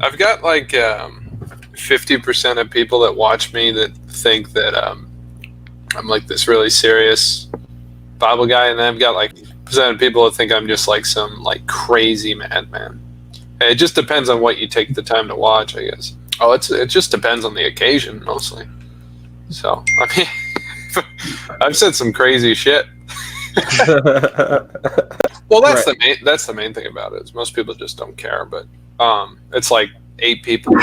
I've got like 50% of people that watch me that think that I'm like this really serious Bible guy, and then I've got like percent of people that think I'm just like some like crazy madman. And it just depends on what you take the time to watch, I guess. Oh, it just depends on the occasion mostly. So I mean, I've said some crazy shit. Well, that's the main thing about it. Is most people just don't care, but it's like 8 people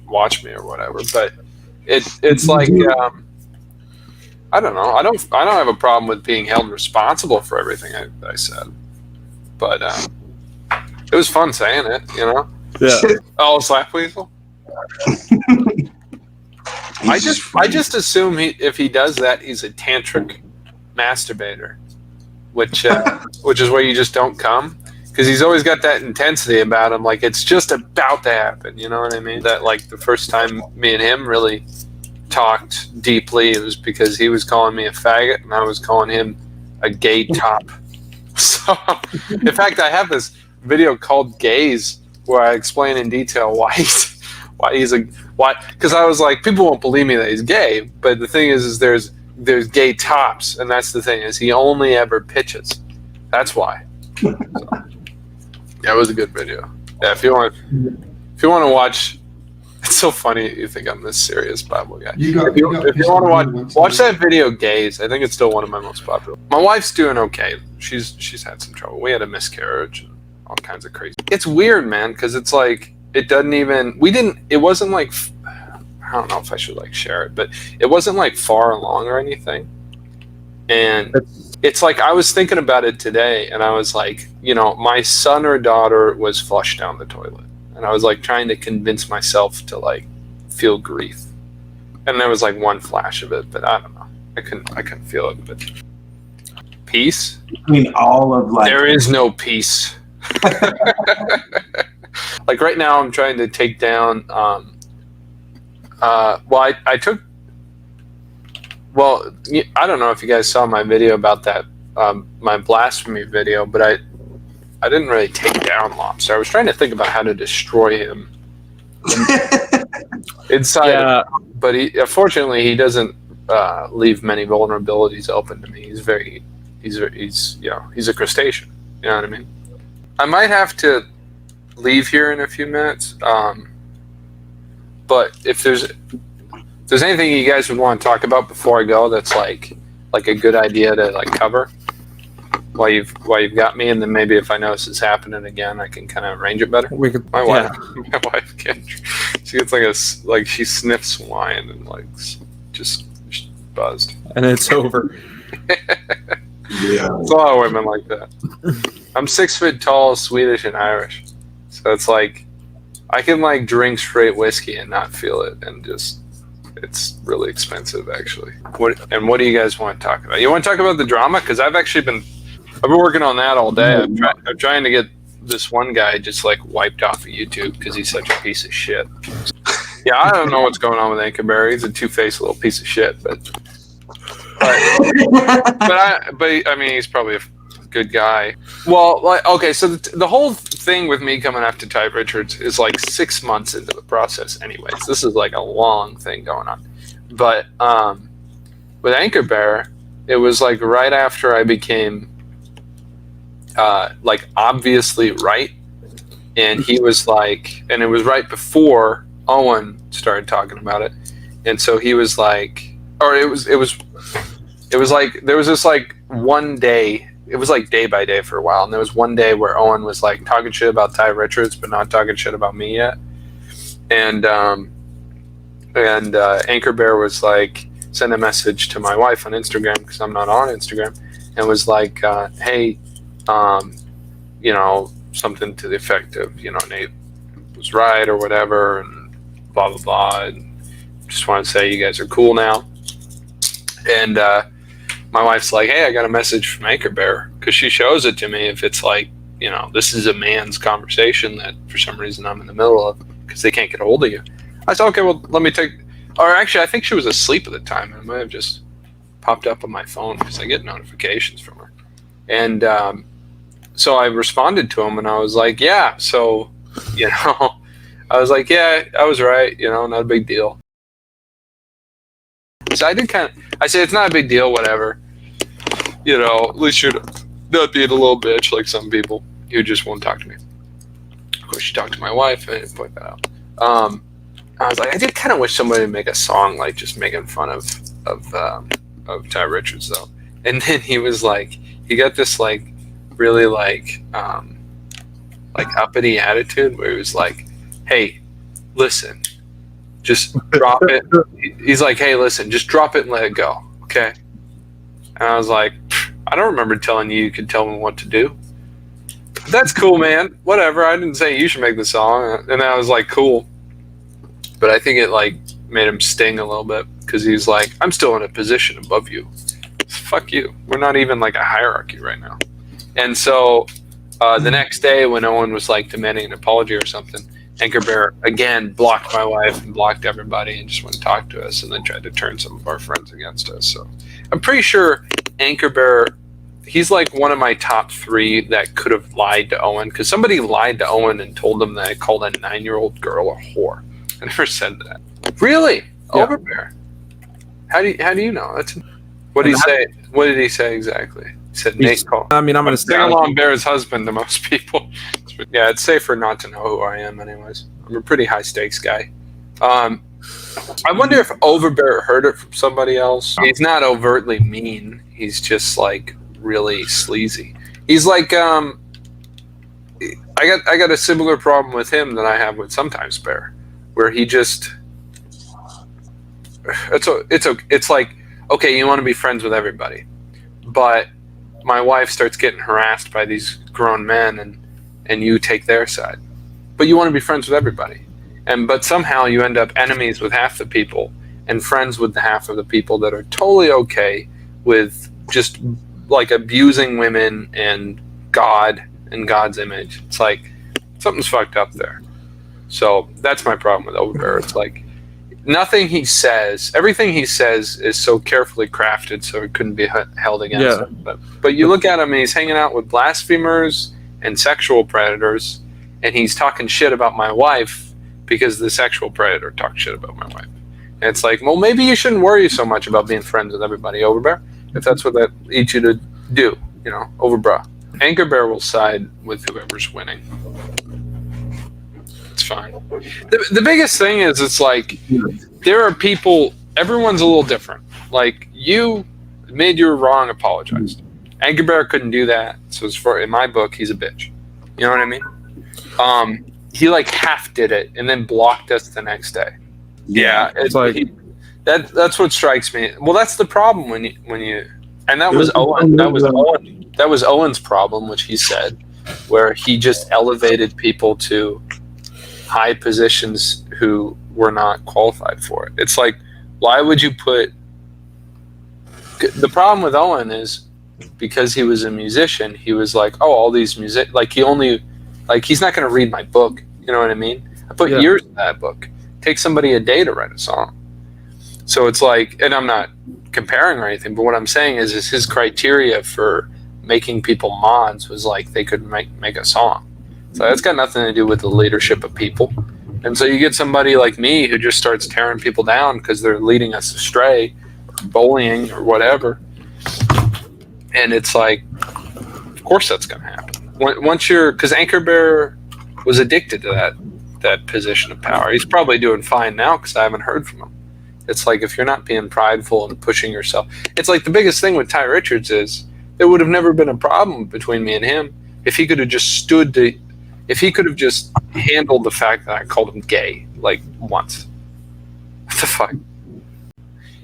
watch me or whatever. But it's like I don't know. I don't have a problem with being held responsible for everything I said, but it was fun saying it, you know. Yeah. Oh, Slapweasel. I just assume if he does that, he's a tantric masturbator, which is where you just don't come, because he's always got that intensity about him, like it's just about to happen. You know what I mean? That like the first time me and him really talked deeply, it was because he was calling me a faggot and I was calling him a gay top. So, in fact, I have this video called "Gays" where I explain in detail why because I was like, people won't believe me that he's gay, but the thing is there's gay tops, and that's the thing, is he only ever pitches. That's why. So, yeah, it was a good video. Yeah, if you want to watch, it's so funny you think I'm this serious Bible guy. If you want to watch that video, "Gays," I think it's still one of my most popular. My wife's doing okay. She's had some trouble. We had a miscarriage and all kinds of crazy. It's weird, man, because it's like it wasn't like, I don't know if I should like share it, but it wasn't like far along or anything. And it's like I was thinking about it today, and I was like, you know, my son or daughter was flushed down the toilet, and I was like trying to convince myself to like feel grief, and there was like one flash of it, but I don't know, I couldn't feel it. But peace between all of like, there is no peace. Like right now, I'm trying to take down. I took. Well, I don't know if you guys saw my video about that, my blasphemy video, but I didn't really take down Lobster. I was trying to think about how to destroy him inside. Yeah. But unfortunately, he doesn't leave many vulnerabilities open to me. He's a crustacean. You know what I mean? I might have to leave here in a few minutes. But if there's anything you guys would want to talk about before I go, that's like a good idea to like cover while you've got me, and then maybe if I notice it's happening again, I can kind of arrange it better. My wife can. She gets like she sniffs wine and like just buzzed, and it's over. Yeah, it's a lot of women like that. I'm 6 foot tall, Swedish and Irish, so it's like I can like drink straight whiskey and not feel it, and just it's really expensive actually. What do you guys want to talk about? You want to talk about the drama? Because I've been working on that all day. I'm trying to get this one guy just like wiped off of YouTube because he's such a piece of shit. Yeah, I don't know what's going on with Anchor Bear. He's a two-faced little piece of shit, but I mean, he's probably a good guy. Well, like, okay, so the whole thing with me coming after Ty Richards is like 6 months into the process anyways. This is like a long thing going on. But with Anchor Bear, it was like right after I became like obviously right, and he was like, and it was right before Owen started talking about it, and so he was like, or it was like there was this like one day. It was like day by day for a while, and there was one day where Owen was like talking shit about Ty Richards, but not talking shit about me yet. And Anchor Bear was like sent a message to my wife on Instagram, because I'm not on Instagram, and was like, "Hey, you know, something to the effect of, you know, Nate was right or whatever, and blah blah blah. And just want to say you guys are cool now." And my wife's like, "Hey, I got a message from Anchor Bear," because she shows it to me if it's like, you know, this is a man's conversation that for some reason I'm in the middle of because they can't get a hold of you. I said, okay, well, let me take, or actually, I think she was asleep at the time, and it might have just popped up on my phone because I get notifications from her. And so I responded to him, and I was like, yeah, so, you know, I was like, yeah, I was right. Not a big deal. So I did I said, it's not a big deal, whatever. At least you're not being a little bitch like some people who just won't talk to me. Of course, she talked to my wife, and I didn't point that out. I was like, I did kind of wish somebody would make a song like just making fun of Ty Richards though. And then he was like, he got this like really like uppity attitude where he was like, hey, listen, just drop it. He's like, hey, listen, just drop it and let it go, okay? And I was like, I don't remember telling you could tell me what to do. That's cool, man. Whatever. I didn't say you should make the song. And I was like, cool. But I think it like made him sting a little bit because he's like, I'm still in a position above you. Fuck you. We're not even like a hierarchy right now. And so the next day when Owen was like demanding an apology or something, Anchor Bear again blocked my wife and blocked everybody and just wouldn't talk to us and then tried to turn some of our friends against us. So I'm pretty sure Anchor Bear, he's like one of my top 3 that could have lied to Owen because somebody lied to Owen and told him that I called a 9-year-old girl a whore. I never said that. Really? Yeah. Overbear. How do you know? What did he say? What did he say exactly? He said Nate called. I mean, I'm going to sing along Bear's husband to most people. Yeah, it's safer not to know who I am anyways. I'm a pretty high stakes guy. I wonder if Overbear heard it from somebody else. He's not overtly mean. He's just like really sleazy. He's like I got a similar problem with him that I have with Sometimes Bear, where he just it's like, okay, you want to be friends with everybody, but my wife starts getting harassed by these grown men and you take their side, but you want to be friends with everybody, but somehow you end up enemies with half the people and friends with the half of the people that are totally okay with just like abusing women and God and God's image. It's like something's fucked up there. So that's my problem with Overbear. It's like everything he says is so carefully crafted so it couldn't be held against him. But you look at him and he's hanging out with blasphemers and sexual predators, and he's talking shit about my wife because the sexual predator talked shit about my wife. And it's like, well, maybe you shouldn't worry so much about being friends with everybody, Overbear, if that's what that leads you to do, Overbear. Anchor Bear will side with whoever's winning. It's fine. The biggest thing is it's like there are people, everyone's a little different. Like you admitted you were wrong, apologized. Anchor Bear couldn't do that, so in my book, he's a bitch. You know what I mean? He like half did it and then blocked us the next day. Yeah, it's like that's what strikes me. Well, that's the problem when you and that was Owen. That was Owen's problem, which he said, where he just elevated people to high positions who were not qualified for it. It's like, why would you put... The problem with Owen is because he was a musician, he was like, oh, all these music... Like, he's not going to read my book. You know what I mean? I put years in that book. It takes somebody a day to write a song. So it's like, and I'm not comparing or anything, but what I'm saying is his criteria for making people mods was like they could make a song. So that's got nothing to do with the leadership of people. And so you get somebody like me who just starts tearing people down because they're leading us astray, or bullying or whatever. And it's like, of course that's going to happen. Because Anchor Bear was addicted to that position of power. He's probably doing fine now because I haven't heard from him. It's like if you're not being prideful and pushing yourself. It's like the biggest thing with Ty Richards is there would have never been a problem between me and him if he could have just if he could have just handled the fact that I called him gay, like, once. What the fuck?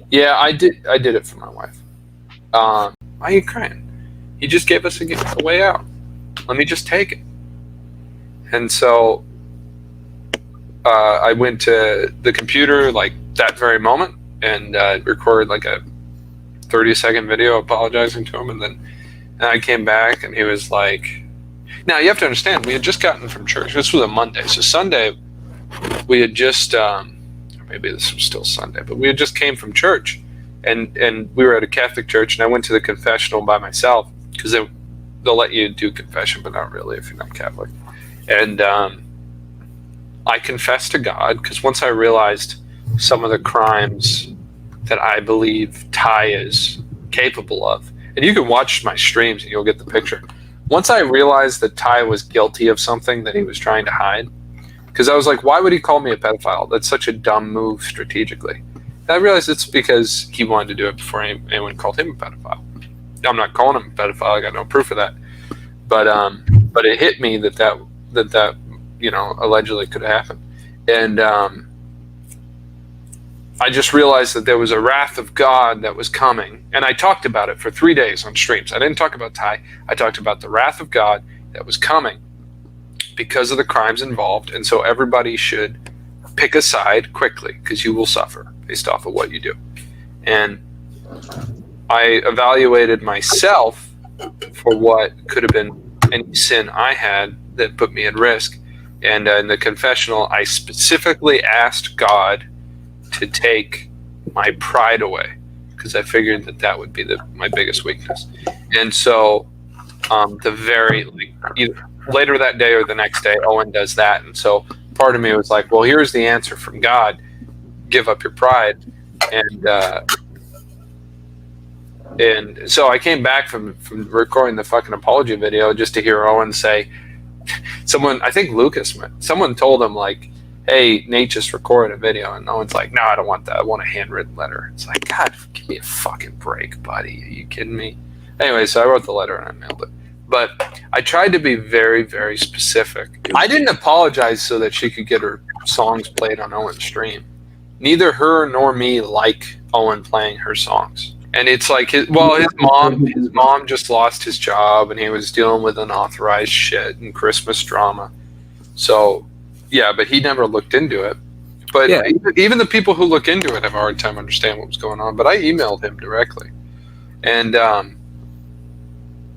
Yeah, I did it for my wife. Why are you crying? He just gave us a way out. Let me just take it. And so I went to the computer, like, that very moment and recorded, like, a 30-second video apologizing to him. And then I came back and he was like... Now, you have to understand, we had just gotten from church. This was a Monday. So Sunday, we had just, maybe this was still Sunday, but we had just came from church. And we were at a Catholic church, and I went to the confessional by myself because they'll let you do confession, but not really if you're not Catholic. And I confessed to God, because once I realized some of the crimes that I believe Ty is capable of, and you can watch my streams and you'll get the picture. Once I realized that Ty was guilty of something that he was trying to hide, because I was like, why would he call me a pedophile? That's such a dumb move strategically. And I realized it's because he wanted to do it before anyone called him a pedophile. I'm not calling him a pedophile. I got no proof of that. But it hit me that allegedly could happen. And I just realized that there was a wrath of God that was coming. And I talked about it for 3 days on streams. I didn't talk about Ty. I talked about the wrath of God that was coming because of the crimes involved. And so everybody should pick a side quickly, because you will suffer based off of what you do. And I evaluated myself for what could have been any sin I had that put me at risk. And in the confessional, I specifically asked God to take my pride away, because I figured that would be my biggest weakness. And so either later that day or the next day, Owen does that. And so part of me was like, well, here's the answer from God. Give up your pride. And so I came back from recording the fucking apology video just to hear Owen say, I think someone told him, like, hey, Nate just recorded a video. And Owen's like, no, I don't want that. I want a handwritten letter. It's like, God, give me a fucking break, buddy. Are you kidding me? Anyway, so I wrote the letter and I mailed it. But I tried to be very, very specific. I didn't apologize so that she could get her songs played on Owen's stream. Neither her nor me like Owen playing her songs. And it's like, his mom just lost his job, and he was dealing with unauthorized shit and Christmas drama. So, yeah, but he never looked into it. But yeah, even the people who look into it have a hard time understanding what was going on. But I emailed him directly. And,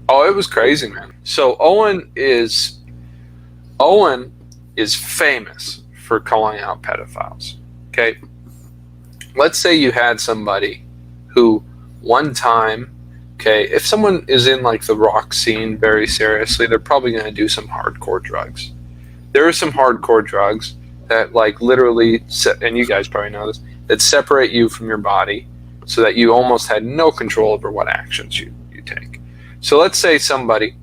it was crazy, man. So Owen is famous for calling out pedophiles. Okay? Let's say you had somebody who one time, okay, if someone is in like the rock scene very seriously, they're probably going to do some hardcore drugs. There are some hardcore drugs that like literally, and you guys probably know this, that separate you from your body so that you almost had no control over what actions you take. So let's say somebody,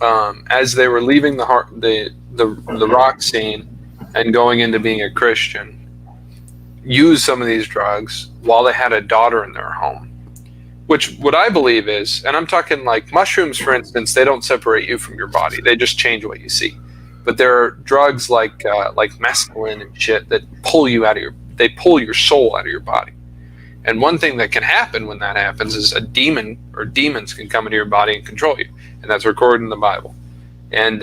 as they were leaving the rock scene and going into being a Christian, use some of these drugs while they had a daughter in their home. Which what I believe is, and I'm talking like mushrooms, for instance, they don't separate you from your body. They just change what you see. But there are drugs like mescaline and shit that pull your soul out of your body. And one thing that can happen when that happens is a demon or demons can come into your body and control you. And that's recorded in the Bible. And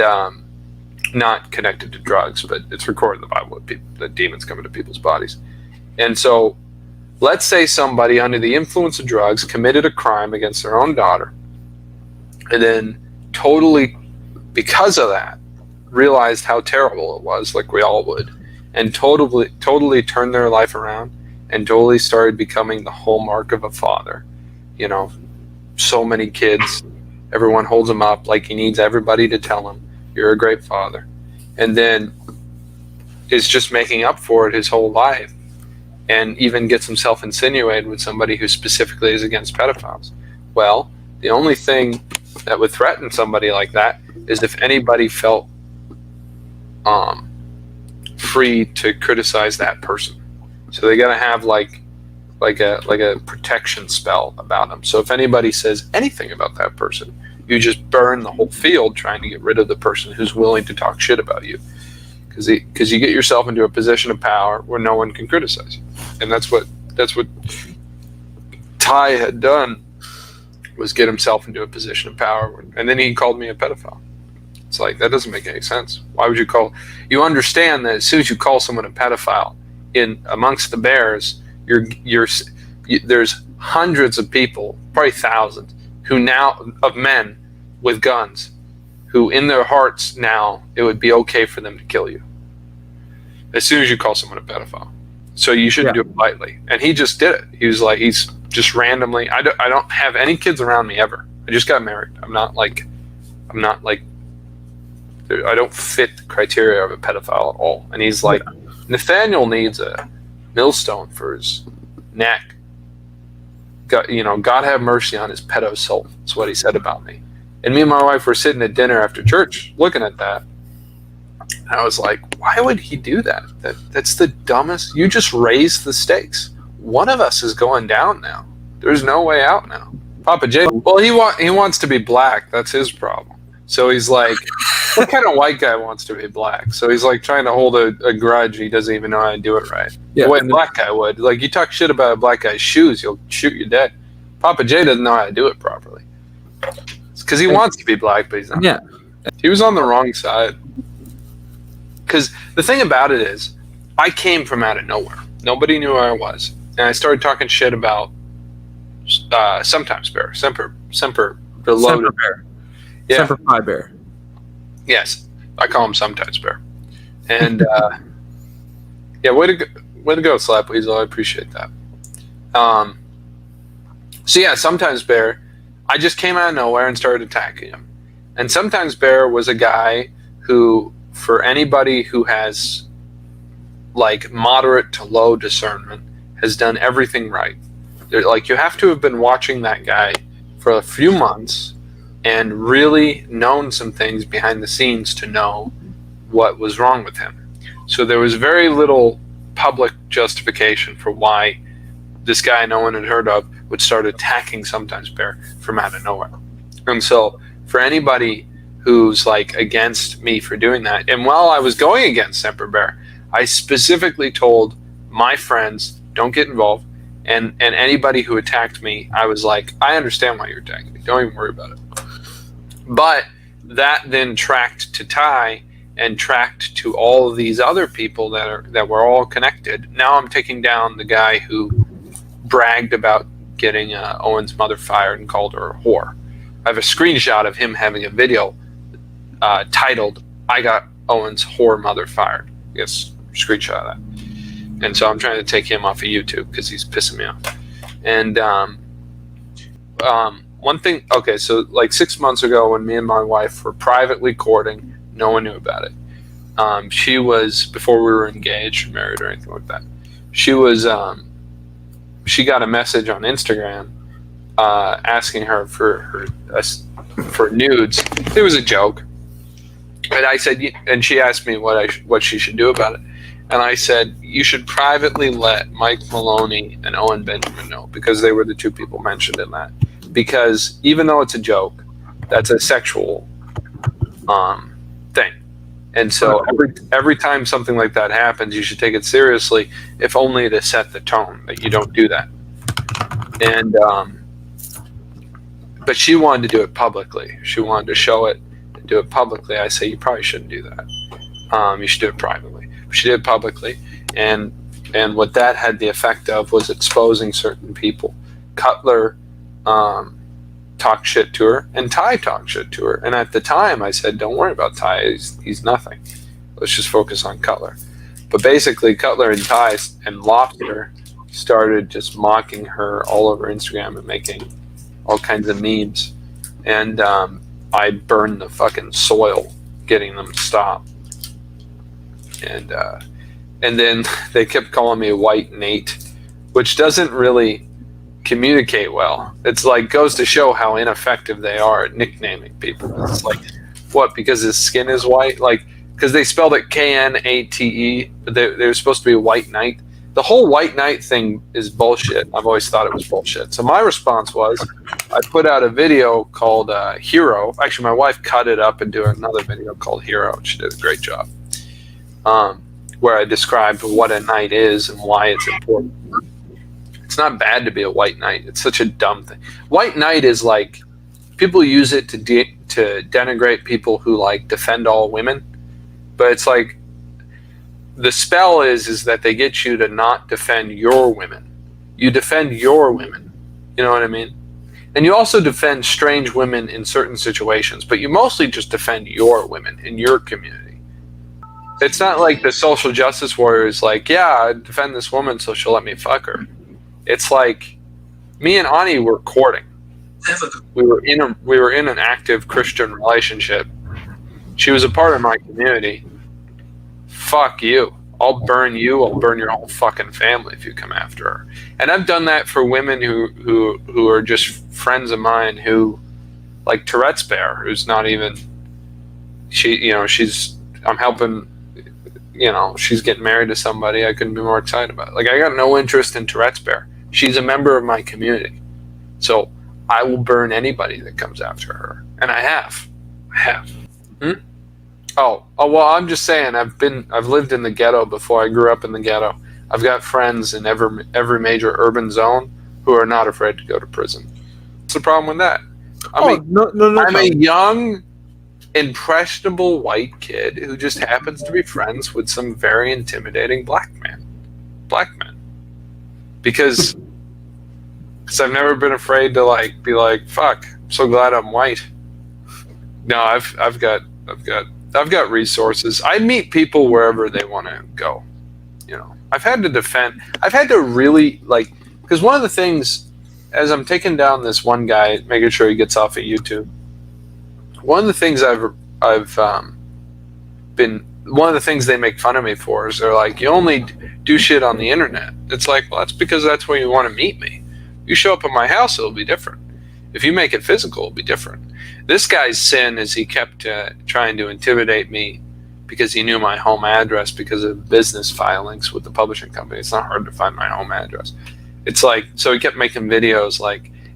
not connected to drugs, but it's recorded in the Bible that demons come into people's bodies. And so let's say somebody under the influence of drugs committed a crime against their own daughter, and then totally, because of that, realized how terrible it was, like we all would, and totally turned their life around and totally started becoming the hallmark of a father. You know, so many kids, everyone holds him up like he needs everybody to tell him, you're a great father. And then is just making up for it his whole life, and even gets himself insinuated with somebody who specifically is against pedophiles. Well, the only thing that would threaten somebody like that is if anybody felt free to criticize that person. So they gotta have like a protection spell about them. So if anybody says anything about that person, you just burn the whole field trying to get rid of the person who's willing to talk shit about you. Because you get yourself into a position of power where no one can criticize you. And that's what Ty had done, was get himself into a position of power. And then he called me a pedophile. It's like, that doesn't make any sense. Why would you understand that as soon as you call someone a pedophile, in amongst the bears, there's hundreds of people, probably thousands, of men with guns, who in their hearts now, it would be okay for them to kill you as soon as you call someone a pedophile. So you shouldn't do it lightly. And he just did it. He's just randomly, I don't have any kids around me ever. I just got married. I'm not like I don't fit the criteria of a pedophile at all. And he's like, Nathaniel needs a millstone for his neck. God, God have mercy on his pedo soul. That's what he said about me. And me and my wife were sitting at dinner after church looking at that. And I was like, why would he do that? That's the dumbest. You just raised the stakes. One of us is going down now. There's no way out now. Poppa J, well, he wants to be black. That's his problem. So he's like, what kind of white guy wants to be black? So he's like trying to hold a grudge. He doesn't even know how to do it right. Yeah, the way a black guy would. Like, you talk shit about a black guy's shoes, he'll shoot you dead. Poppa J doesn't know how to do it properly. It's because he wants to be black, but he's not. Yeah. He was on the wrong side. Because the thing about it is, I came from out of nowhere. Nobody knew who I was. And I started talking shit about Sometimes Bear. Semper the loaded. Semper Bear. Yeah. Semper Fi Bear. Yes. I call him Sometimes Bear. And, yeah, way to go, Slapweasel. I appreciate that. So, yeah, Sometimes Bear, I just came out of nowhere and started attacking him. And Sometimes Bear was a guy who, for anybody who has, like, moderate to low discernment, has done everything right. Like, you have to have been watching that guy for a few months and really known some things behind the scenes to know what was wrong with him. So there was very little public justification for why this guy no one had heard of would start attacking Sometimes Bear from out of nowhere. And so for anybody who's like against me for doing that, and while I was going against Semper Bear, I specifically told my friends, don't get involved. And anybody who attacked me, I was like, I understand why you're attacking me. Don't even worry about it. But that then tracked to Ty and tracked to all of these other people that were all connected. Now I'm taking down the guy who bragged about getting Owen's mother fired and called her a whore. I have a screenshot of him having a video titled, I got Owen's whore mother fired. Yes, screenshot of that. And so I'm trying to take him off of YouTube because he's pissing me off. And one thing, okay, so like 6 months ago when me and my wife were privately courting, no one knew about it. She was, before we were engaged or married or anything like that, she was, she got a message on Instagram asking her for nudes. It was a joke. And I said, and she asked me what she should do about it. And I said, you should privately let Mike Malone and Owen Benjamin know, because they were the two people mentioned in that. Because even though it's a joke, that's a sexual thing. And so every time something like that happens, you should take it seriously, if only to set the tone that you don't do that. And but she wanted to do it publicly. She wanted to show it and do it publicly. I say, you probably shouldn't do that. You should do it privately. She did it publicly, and what that had the effect of was exposing certain people. Cutler talked shit to her, and Ty talked shit to her. And at the time, I said, don't worry about Ty. He's nothing. Let's just focus on Cutler. But basically, Cutler and Ty and Lobster started just mocking her all over Instagram and making all kinds of memes. And I burned the fucking soil getting them to stop. And then they kept calling me White Nate, which doesn't really communicate well. It's like, goes to show how ineffective they are at nicknaming people. It's like, what, because his skin is white? Like, because they spelled it Knate, but they were supposed to be White Knight. The whole White Knight thing is bullshit. I've always thought it was bullshit. So my response was, I put out a video called Hero. Actually, my wife cut it up and do another video called Hero. She did a great job. Where I described what a knight is and why it's important. It's not bad to be a white knight. It's such a dumb thing. White knight is like, people use it to denigrate people who like defend all women, but it's like, the spell is that they get you to not defend your women. You defend your women. You know what I mean? And you also defend strange women in certain situations, but you mostly just defend your women in your community. It's not like the social justice warrior is like, yeah, I defend this woman so she'll let me fuck her. It's like, me and Ani were courting. We were in an active Christian relationship, She was a part of my community. Fuck you. I'll burn you. I'll burn your whole fucking family if you come after her. And I've done that for women who are just friends of mine who, like Tourette's Bear, who's not even, I'm helping, she's getting married to somebody. I couldn't be more excited about it. Like, I got no interest in Tourette's Bear. She's a member of my community. So I will burn anybody that comes after her. And I have. Oh, well, I'm just saying, I've lived in the ghetto before. I grew up in the ghetto. I've got friends in every major urban zone who are not afraid to go to prison. What's the problem with that? I'm a young, impressionable white kid who just happens to be friends with some very intimidating black men. Because I've never been afraid to be like, fuck, I'm so glad I'm white. No, I've got resources. I meet people wherever they want to go. I've had to really, because one of the things, as I'm taking down this one guy, making sure he gets off of YouTube, one of the things one of the things they make fun of me for is they're like, you only do shit on the internet. It's like, well, that's because that's where you want to meet me. You show up at my house, it'll be different. If you make it physical, it'll be different. This guy's sin is he kept trying to intimidate me because he knew my home address because of business filings with the publishing company. It's not hard to find my home address. It's like, so he kept making videos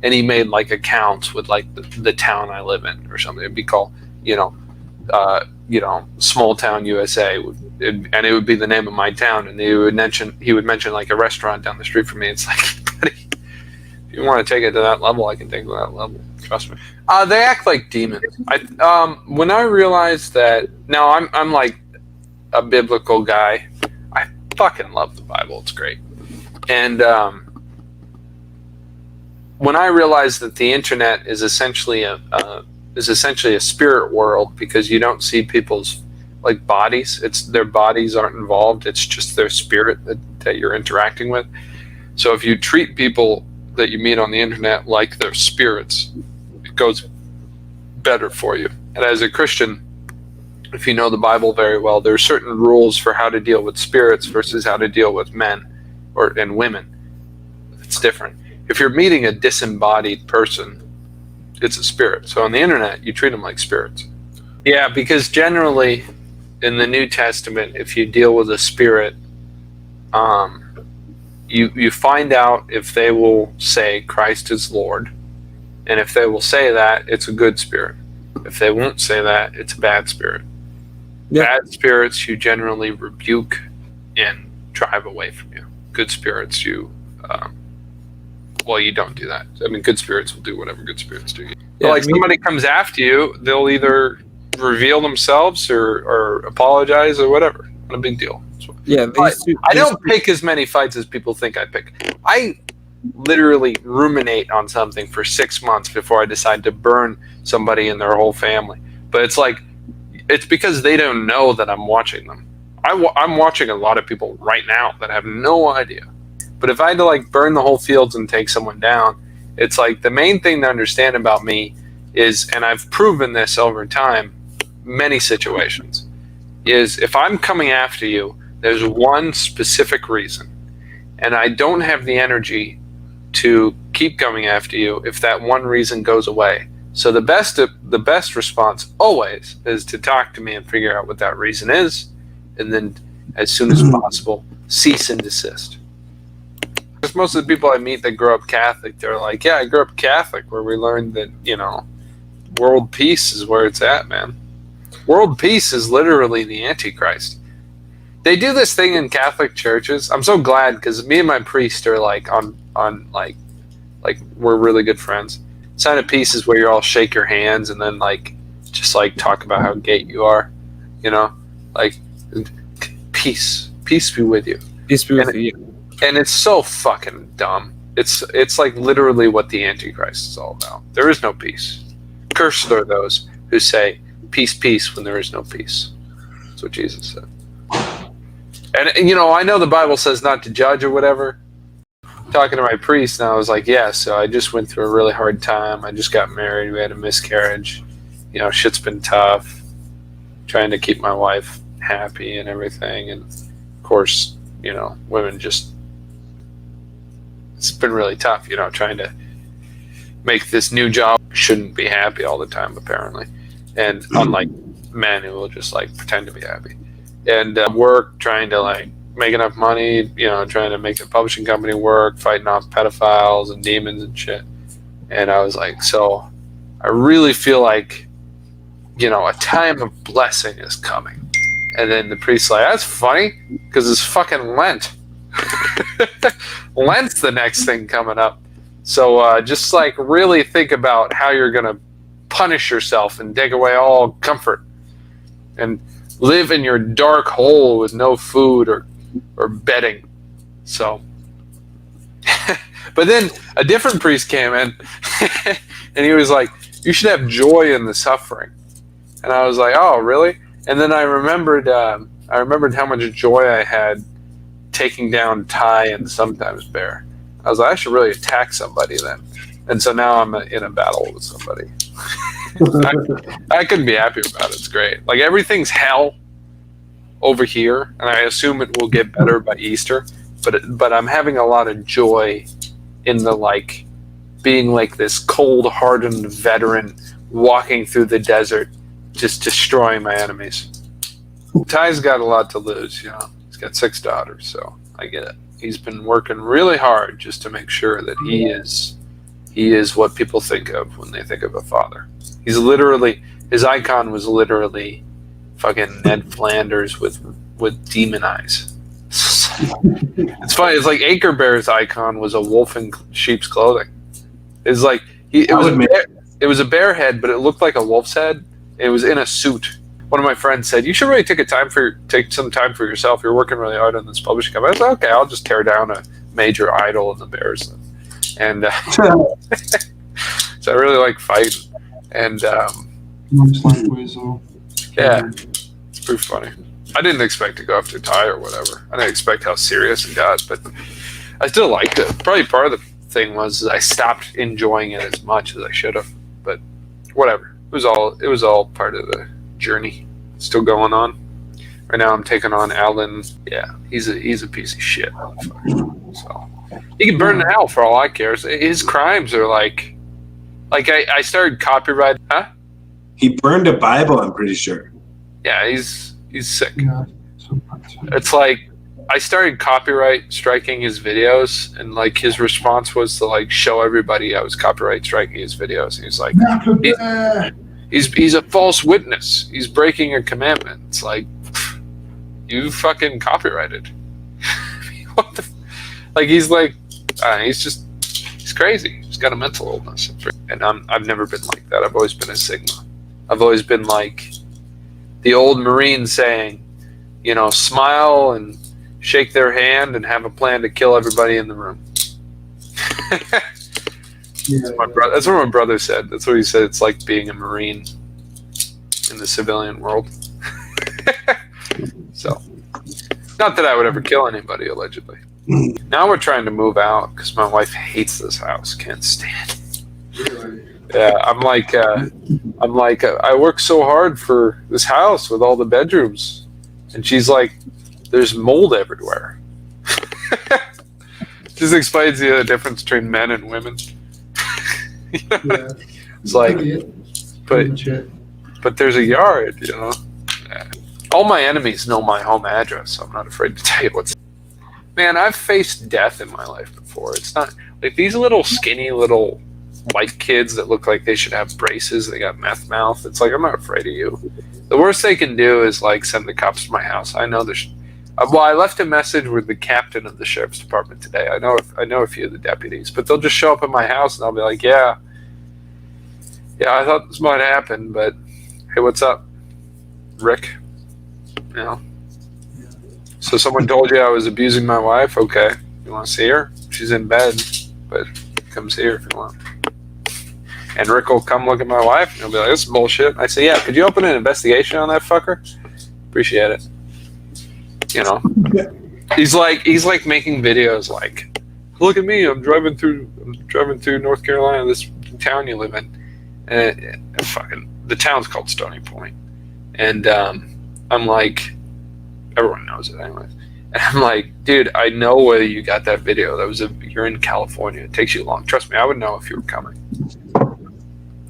and he made accounts with the town I live in or something. It'd be called, Small Town USA, and it would be the name of my town. And he would mention a restaurant down the street from me. It's like, buddy, if you want to take it to that level, I can take it to that level. Trust me. They act like demons. When I realized that, now I'm like a biblical guy. I fucking love the Bible. It's great. And when I realized that the internet is essentially a spirit world, because you don't see people's bodies. It's their bodies aren't involved. It's just their spirit that you're interacting with. So if you treat people that you meet on the internet like their spirits, it goes better for you. And as a Christian, if you know the Bible very well, there are certain rules for how to deal with spirits versus how to deal with men and women. It's different. If you're meeting a disembodied person, it's a spirit. So on the internet, you treat them like spirits. Yeah, because generally in the New Testament, if you deal with a spirit, you find out if they will say Christ is Lord. And if they will say that, it's a good spirit. If they won't say that, it's a bad spirit. Yeah. Bad spirits you generally rebuke and drive away from you. Good spirits you don't do that. I mean, good spirits will do whatever good spirits do. Yeah, somebody comes after you, they'll either reveal themselves or apologize or whatever. Not a big deal. Yeah, I don't pick as many fights as people think I pick. I literally ruminate on something for 6 months before I decide to burn somebody and their whole family. But it's because they don't know that I'm watching them. I'm watching a lot of people right now that have no idea. But if I had to burn the whole fields and take someone down, it's the main thing to understand about me is, and I've proven this over time, many situations, is if I'm coming after you, there's one specific reason. And I don't have the energy to keep coming after you if that one reason goes away. So the best response always is to talk to me and figure out what that reason is, and then as soon as possible, cease and desist. Because most of the people I meet that grow up Catholic, they're like, yeah, I grew up Catholic, where we learned that, world peace is where it's at, man. World peace is literally the Antichrist. They do this thing in Catholic churches. I'm so glad, because me and my priest are we're really good friends. Sign of peace is where you all shake your hands and then just talk about how gay you are, peace be with you. Peace be with you. And it's so fucking dumb. It's literally what the Antichrist is all about. There is no peace. Cursed are those who say peace when there is no peace. That's what Jesus said. And I know the Bible says not to judge or whatever. Talking to my priest, and I was like, yeah, so I just went through a really hard time. I just got married. We had a miscarriage. Shit's been tough. trying to keep my wife happy and everything. And of course, you know, women just, it's been really tough, you know, trying to make this new job. Shouldn't be happy all the time, apparently. And unlike men who will just like pretend to be happy. And work, trying to like make enough money, you know, trying to make the publishing company work, fighting off pedophiles and demons and shit. And I was like, so I really feel like, you know, a time of blessing is coming. And then the priest's like, that's funny, because it's fucking Lent. Lent's the next thing coming up. So just like really think about how you're going to punish yourself and take away all comfort and live in your dark hole with no food or bedding. So, but then a different priest came in and he was like, you should have joy in the suffering. And I was like, oh, really? And then I remembered how much joy I had taking down Ty and sometimes Bear. I was like, I should really attack somebody then. And so now I'm in a battle with somebody. I couldn't be happy about it. It's great. Like everything's hell over here, and I assume it will get better by Easter. But I'm having a lot of joy in the like being like this cold-hardened veteran walking through the desert, just destroying my enemies. Ty's got a lot to lose, you know. He's got 6 daughters, so I get it. He's been working really hard just to make sure that he is what people think of when they think of a father. He's literally, his icon was literally fucking Ned Flanders with demon eyes. It's funny. It's like Anchor Bear's icon was a wolf in sheep's clothing. It's like it was a bear head, but it looked like a wolf's head. It was in a suit. One of my friends said, "You should really take some time for yourself. You're working really hard on this publishing company." I said, "Okay, I'll just tear down a major idol of the Bears." And so I really like fighting. And Slapweasel. Yeah, it's pretty funny. I didn't expect to go after Ty or whatever. I didn't expect how serious it got, but I still liked it. Probably part of the thing was I stopped enjoying it as much as I should have. But whatever. It was all part of the journey. Still going on. Right now I'm taking on Alan. Yeah, he's a piece of shit. So he can burn in hell for all I care. His crimes are like I started copyright. Huh? He burned a Bible, I'm pretty sure. Yeah, he's sick. Yeah. It's like I started copyright striking his videos, and like his response was to like show everybody I was copyright striking his videos. And he's like, he's a false witness. He's breaking a commandment. It's like, you fucking copyrighted. What the? Like he's like, he's crazy. He's got a mental illness, and I've never been like that. I've always been a Sigma. I've always been like the old Marine saying, you know, smile and shake their hand and have a plan to kill everybody in the room. That's what my brother said. That's what he said. It's like being a Marine in the civilian world. So, not that I would ever kill anybody, allegedly. Now we're trying to move out because my wife hates this house. Can't stand it. Yeah, I'm like, I work so hard for this house with all the bedrooms, and she's like, there's mold everywhere. Just explains the difference between men and women. You know? Yeah. It's like, but there's a yard, you know. Yeah. All my enemies know my home address, so I'm not afraid to tell you what's. Man, I've faced death in my life before. It's not like these little skinny little white kids that look like they should have braces. They got meth mouth. It's like, I'm not afraid of you. The worst they can do is like send the cops to my house. I know there's. Well, I left a message with the captain of the sheriff's department today. I know a few of the deputies, but they'll just show up at my house and I'll be like, yeah, I thought this might happen, but hey, what's up, Rick? You know. So someone told you I was abusing my wife. Okay, you want to see her? She's in bed, but come see her if you want. And Rick will come look at my wife and he'll be like, this is bullshit. I say, yeah, could you open an investigation on that fucker? Appreciate it. You know, he's like making videos like, look at me, I'm driving through North Carolina, this town you live in, and fucking the town's called Stony Point, And I'm like, everyone knows it anyways. And I'm like, dude, I know where you got that video. You're in California. It takes you long. Trust me, I would know if you were coming.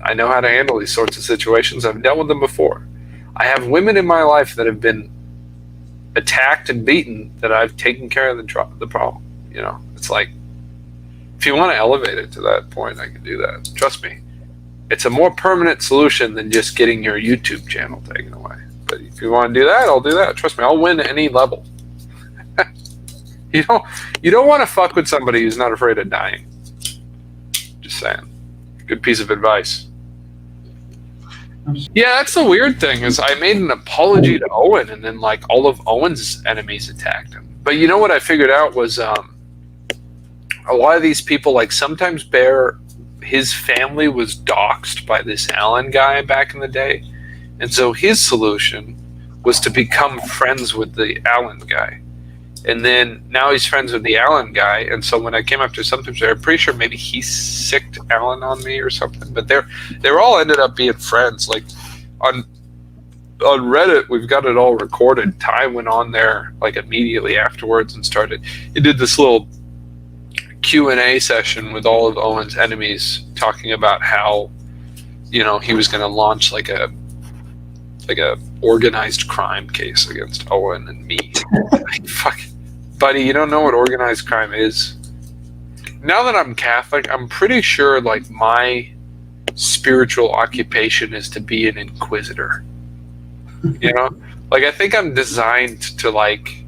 I know how to handle these sorts of situations. I've dealt with them before. I have women in my life that have been attacked and beaten that I've taken care of the problem. You know, it's like, if you want to elevate it to that point, I can do that. Trust me. It's a more permanent solution than just getting your YouTube channel taken away. But if you want to do that, I'll do that. Trust me, I'll win any level. You don't want to fuck with somebody who's not afraid of dying. Just saying. Good piece of advice. Yeah, that's the weird thing is I made an apology to Owen, and then like all of Owen's enemies attacked him. But you know what I figured out was a lot of these people, like sometimes Bear, his family was doxxed by this Allen guy back in the day, and so his solution was to become friends with the Allen guy. And then now he's friends with the Allen guy, and so when I came up to sometimes, I'm pretty sure maybe he sicked Allen on me or something. But they're all ended up being friends. Like on Reddit, we've got it all recorded. Ty went on there like immediately afterwards and he did this little Q&A session with all of Owen's enemies, talking about how, you know, he was going to launch like a organized crime case against Owen and me. Like, fuck, buddy, you don't know what organized crime is. Now that I'm Catholic, I'm pretty sure like my spiritual occupation is to be an Inquisitor. You know, like I think I'm designed to like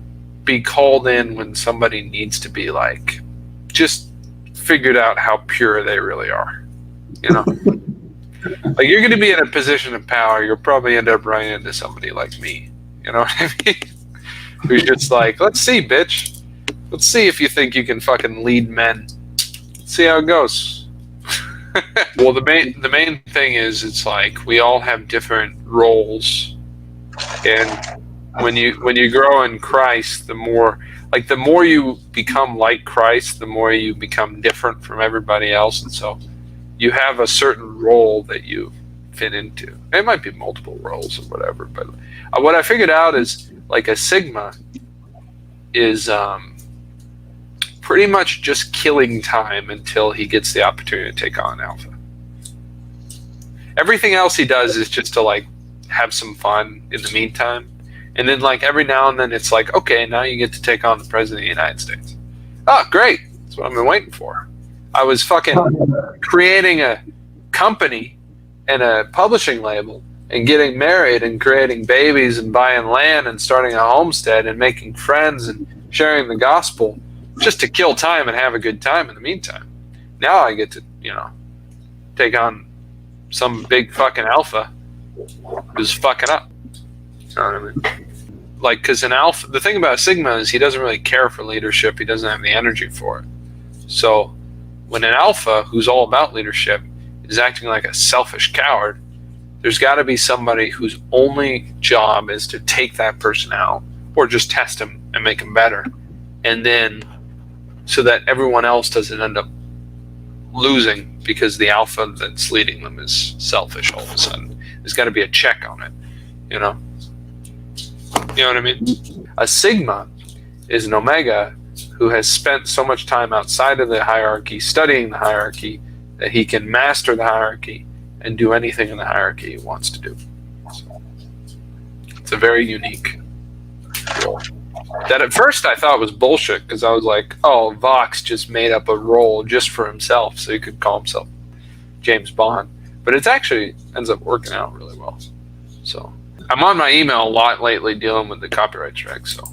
be called in when somebody needs to be like just figured out how pure they really are. You know. Like you're going to be in a position of power, you'll probably end up running into somebody like me. You know what I mean? Who's just like, let's see, bitch. Let's see if you think you can fucking lead men. Let's see how it goes. Well, the main thing is, it's like we all have different roles, and when you grow in Christ, the more you become like Christ, the more you become different from everybody else, and so you have a certain role that you fit into. It might be multiple roles or whatever, but what I figured out is like a Sigma is pretty much just killing time until he gets the opportunity to take on Alpha. Everything else he does is just to like have some fun in the meantime, and then like every now and then it's like, okay, now you get to take on the President of the United States. Oh, great! That's what I've been waiting for. I was fucking creating a company and a publishing label and getting married and creating babies and buying land and starting a homestead and making friends and sharing the gospel just to kill time and have a good time in the meantime. Now I get to, you know, take on some big fucking alpha who's fucking up. You know what I mean? Like, because an alpha, the thing about a Sigma is he doesn't really care for leadership. He doesn't have the energy for it. So when an alpha who's all about leadership is acting like a selfish coward, there's got to be somebody whose only job is to take that person out or just test him and make him better. And then so that everyone else doesn't end up losing because the alpha that's leading them is selfish all of a sudden. There's got to be a check on it, you know? You know what I mean? A Sigma is an Omega who has spent so much time outside of the hierarchy, studying the hierarchy, that he can master the hierarchy and do anything in the hierarchy he wants to do. So, it's a very unique role. That at first I thought was bullshit, because I was like, oh, Vox just made up a role just for himself so he could call himself James Bond. But it actually ends up working out really well. So I'm on my email a lot lately dealing with the copyright strike, so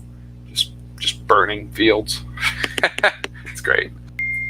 just burning fields. It's great.